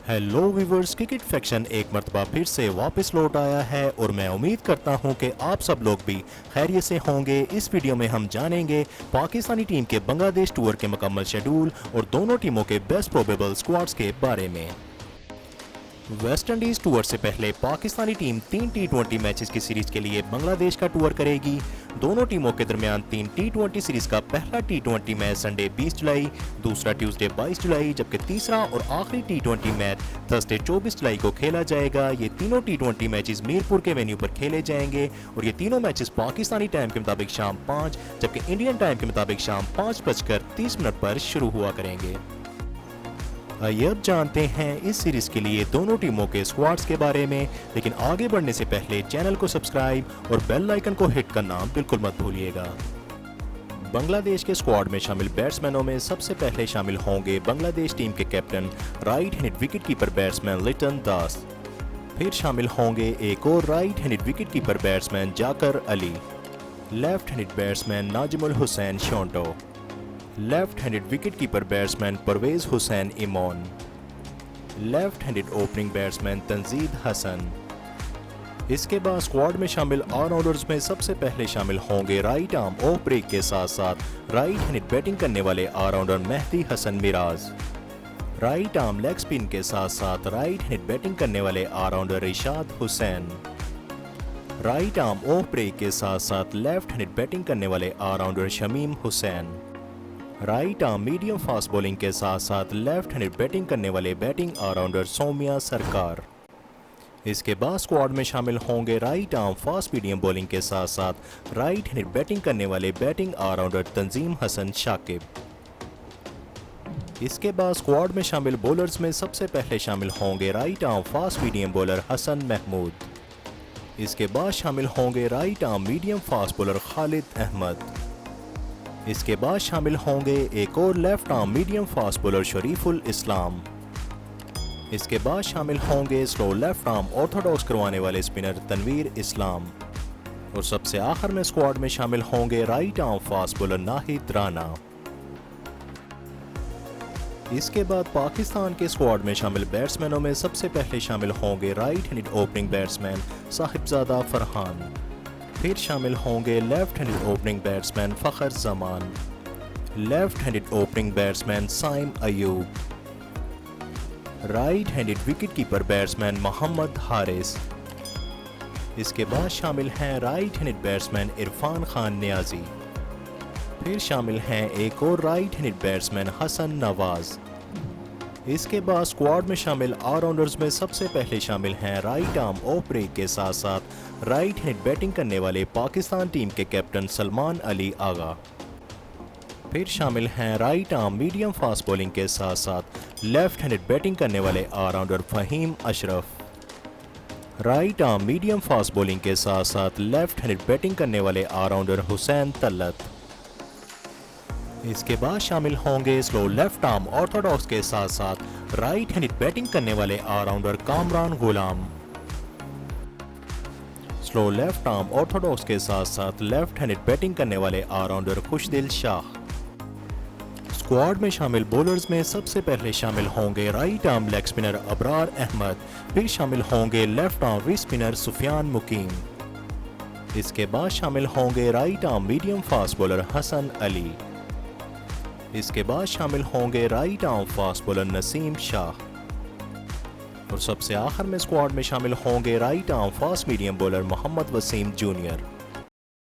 Hello viewers, cricket faction एक मरतबा फिर से वापस लौट आया है और मैं उम्मीद करता हूं कि आप सब लोग भी खैरियत से होंगे। इस वीडियो में हम जानेंगे पाकिस्तानी टीम के बांग्लादेश टूर के मुकम्मल शेड्यूल और दोनों टीमों के बेस्ट प्रोबेबल स्क्वाड्स के बारे में। वेस्ट इंडीज टूर से पहले पाकिस्तानी टीम 3 टी20 मैचेस की सीरीज के लिए बांग्लादेश का टूर करेगी। दोनों टीमों के दरमियान 3 टी20 सीरीज का पहला टी20 मैच संडे 20 जुलाई, दूसरा ट्यूसडे 22 जुलाई, जबकि तीसरा और आखिरी टी20 मैच थर्सडे 24 जुलाई को खेला जाएगा। ये तीनों टी20 मैचेस मीरपुर के वेन्यू पर खेले जाएंगे और ये तीनों मैचेस पाकिस्तानी टाइम के मुताबिक शाम 5 जबकि इंडियन टाइम के मुताबिक शाम 5:30 पर शुरू हुआ करेंगे। आइए अब जानते हैं इस सीरीज के लिए दोनों टीमों के स्क्वाड्स के बारे में, लेकिन आगे बढ़ने से पहले चैनल को सब्सक्राइब और बेल आइकन को हिट करना बिल्कुल मत भूलिएगा। बांग्लादेश के स्क्वाड में शामिल बैट्समैनों में सबसे पहले शामिल होंगे बांग्लादेश टीम के captain right handed wicket keeper batsman Litton Das. फिर शामिल होंगे एक और right handed wicket keeper batsman Jaker Ali, left handed batsman Najmul Hossain Shanto, left handed wicket keeper batsman Parvez Hossain Emon, left handed opening batsman Tanzid Hasan. इसके बाद स्क्वाड में शामिल ऑलराउंडर्स में सबसे पहले शामिल होंगे राइट आर्म ऑफ ब्रेक के साथ साथ राइट हैंडेड बैटिंग करने वाले allrounder Mehidy Hasan Miraz, right arm leg spin के साथ साथ राइट हैंडेड बैटिंग करने वाले allrounder Rishad Hossain, right arm off break के साथ साथ लेफ्ट हैंडेड बैटिंग करने वाले allrounder Shamim Hossain, right arm medium fast bowling के साथ साथ लेफ्ट हैंडेड बैटिंग करने वाले बैटिंग ऑलराउंडर सौम्या सरकार। इसके बाद स्क्वाड में शामिल होंगे right arm fast medium bowling के साथ साथ राइट हैंडेड बैटिंग करने वाले बैटिंग ऑलराउंडर तंजीम हसन शाकिब। इसके बाद स्क्वाड में शामिल बॉलर्स में सबसे पहले शामिल होंगे right arm fast medium bowler Hasan Mahmud. इसके बाद शामिल होंगे right arm medium fast bowler Khaled Ahmed. इसके बाद शामिल होंगे एक और left arm medium fast bowler Shoriful Islam. इसके बाद शामिल होंगे स्लो लेफ्ट आर्म ऑर्थोडॉक्स करवाने वाले स्पिनर तनवीर इस्लाम। और सबसे आखिर में स्क्वाड में शामिल होंगे right arm fast bowler Nahid Rana. इसके बाद पाकिस्तान के स्क्वाड में शामिल बैट्समैनों में सबसे पहले शामिल होंगे right handed opening batsman Sahibzada Farhan. फिर शामिल होंगे left handed opening batsman Fakhar Zaman, left handed opening batsman Saim Ayub, right handed wicket keeper batsman Mohammad Haris. इसके बाद शामिल हैं right handed batsman Irfan Khan Niazi. फिर शामिल हैं एक और right handed batsman Hasan Nawaz. इसके बाद स्क्वाड में शामिल ऑलराउंडर्स में सबसे पहले शामिल हैं राइट आर्म ऑफ ब्रेक के साथ साथ राइट हैंड बैटिंग करने वाले पाकिस्तान टीम के कैप्टन सलमान अली आगा। फिर शामिल हैं right arm medium fast bowling के साथ साथ लेफ्ट हैंडेड बैटिंग करने वाले allrounder Fahim Ashraf, right arm medium fast bowling के साथ साथ लेफ्ट हैंडेड बैटिंग करने वाले ऑलराउंडर हुसैन तल्लत। इसके बाद शामिल होंगे स्लो लेफ्ट आर्म ऑर्थोडॉक्स के साथ साथ राइट हैंडेड बैटिंग करने वाले ऑलराउंडर कामरान गुलाम, स्लो लेफ्ट आर्म ऑर्थोडॉक्स के साथ साथ लेफ्ट हैंडेड बैटिंग करने वाले ऑलराउंडर खुशदिल शाह। स्क्वाड में शामिल बॉलर्स में सबसे पहले शामिल होंगे right arm leg spinner Abrar Ahmed. फिर शामिल होंगे left arm wicket spinner Sufiyan Muqeem. इसके बाद शामिल होंगे right arm medium fast bowler Hasan Ali. इसके बाद शामिल होंगे right arm fast bowler Naseem Shah. और सबसे आखिर में स्क्वाड में शामिल होंगे right arm fast medium bowler Mohammad Wasim junior.